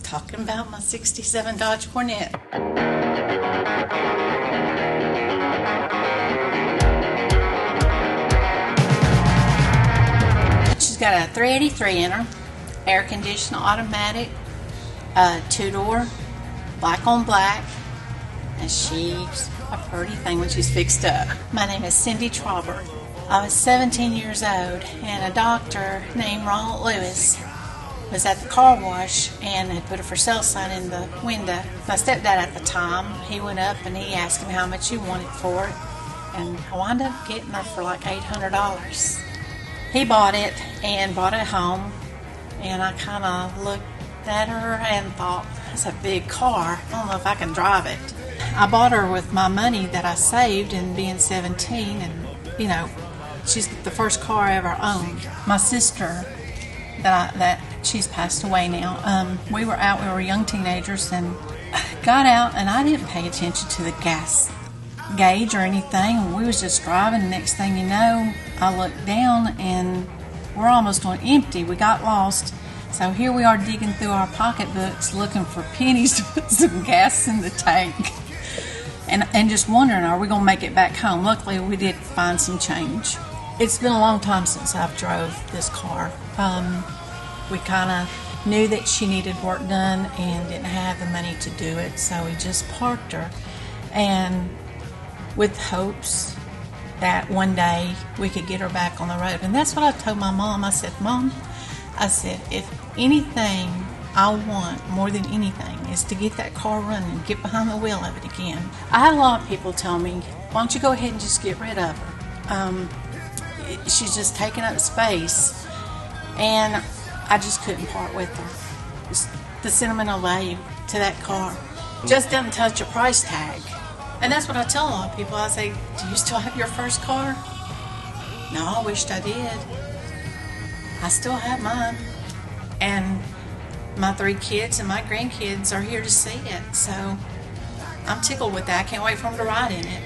talking about my 67 Dodge Coronet. She's got a 383 in her, air conditioned automatic, two-door, black on black, and she's a pretty thing when she's fixed up. My name is Cindy Trauber. I was 17 years old, and a doctor named Ronald Lewis was at the car wash and had put a for sale sign in the window. My stepdad at the time, he went up and he asked him how much he wanted for it, and I wound up getting her for like $800. He bought it and brought it home, and I kind of looked at her and thought, that's a big car. I don't know if I can drive it. I bought her with my money that I saved in being 17, and you know, she's the first car I ever owned. My sister, that she's passed away now, we were out, we were young teenagers, and got out, and I didn't pay attention to the gas gauge or anything. We was just driving, and next thing you know, I looked down, and we're almost on empty. We got lost. So here we are digging through our pocketbooks looking for pennies to put some gas in the tank. And just wondering, are we going to make it back home? Luckily, we did find some change. It's been a long time since I've drove this car. We kind of knew that she needed work done and didn't have the money to do it, so we just parked her. And with hopes that one day we could get her back on the road. And that's what I told my mom. I said, Mom, if anything I want more than anything is to get that car running and get behind the wheel of it again. I had a lot of people tell me, why don't you go ahead and just get rid of her? She's just taking up space, and I just couldn't part with her. Just the sentimental value to that car just doesn't touch a price tag. And that's what I tell a lot of people. I say, do you still have your first car? No, I wished I did. I still have mine, and my 3 kids and my grandkids are here to see it, so I'm tickled with that. I can't wait for them to ride in it.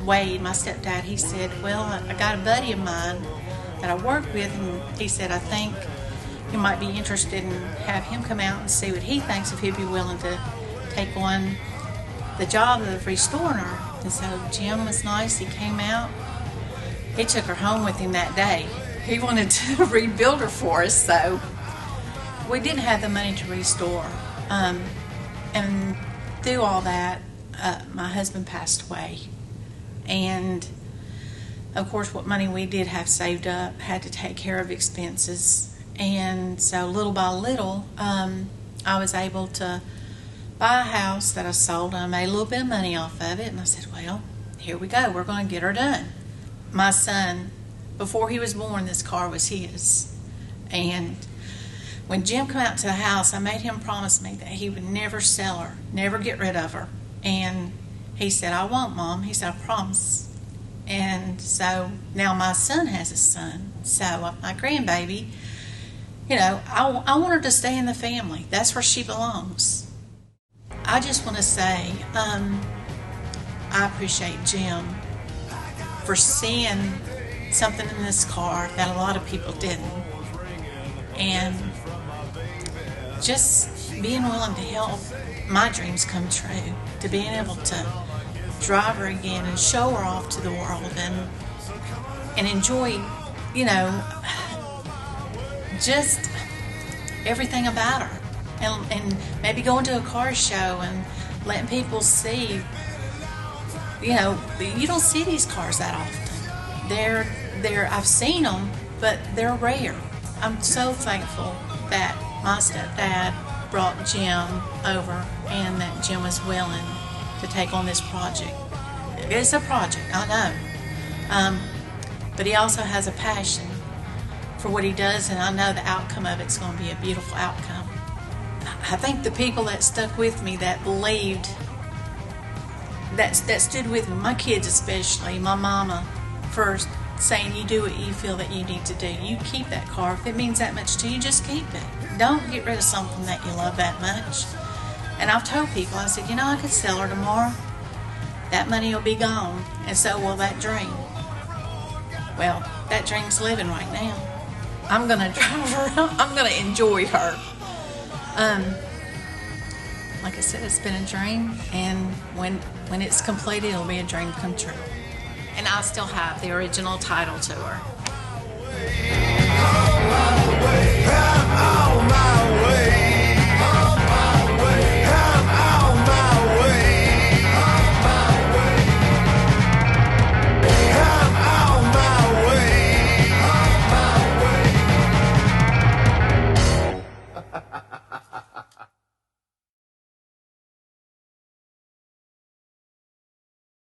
Wade, my stepdad, he said, well, I got a buddy of mine that I work with, and he said, I think you might be interested in have him come out and see what he thinks, if he'd be willing to take on the job of restoring her. And so Jim was nice. He came out. He took her home with him that day. He wanted to rebuild her for us, so we didn't have the money to restore. And through all that, my husband passed away. And of course, what money we did have saved up had to take care of expenses. And so little by little, I was able to buy a house that I sold. I made a little bit of money off of it. And I said, well, here we go. We're going to get her done. My son, before he was born, this car was his. And when Jim came out to the house, I made him promise me that he would never sell her, never get rid of her. And he said, I won't, Mom. He said, I promise. And so now my son has a son. So my grandbaby, you know, I want her to stay in the family. That's where she belongs. I just want to say I appreciate Jim for seeing something in this car that a lot of people didn't. And just being willing to help my dreams come true, to being able to drive her again and show her off to the world and enjoy, you know, just everything about her. And maybe going to a car show and letting people see, you know, you don't see these cars that often. They're I've seen them, but they're rare. I'm so thankful that my stepdad brought Jim over and that Jim was willing to take on this project. It's a project, I know. But he also has a passion for what he does, and I know the outcome of it's going to be a beautiful outcome. I think the people that stuck with me, that believed, that stood with me, my kids especially, my mama first, saying you do what you feel that you need to do. You keep that car. If it means that much to you, just keep it. Don't get rid of something that you love that much. And I've told people, I said, you know, I could sell her tomorrow. That money will be gone, and so will that dream. Well, that dream's living right now. I'm going to drive her. I'm going to enjoy her. like I said, it's been a dream, and when it's completed, it'll be a dream come true. And I still have the original title to her.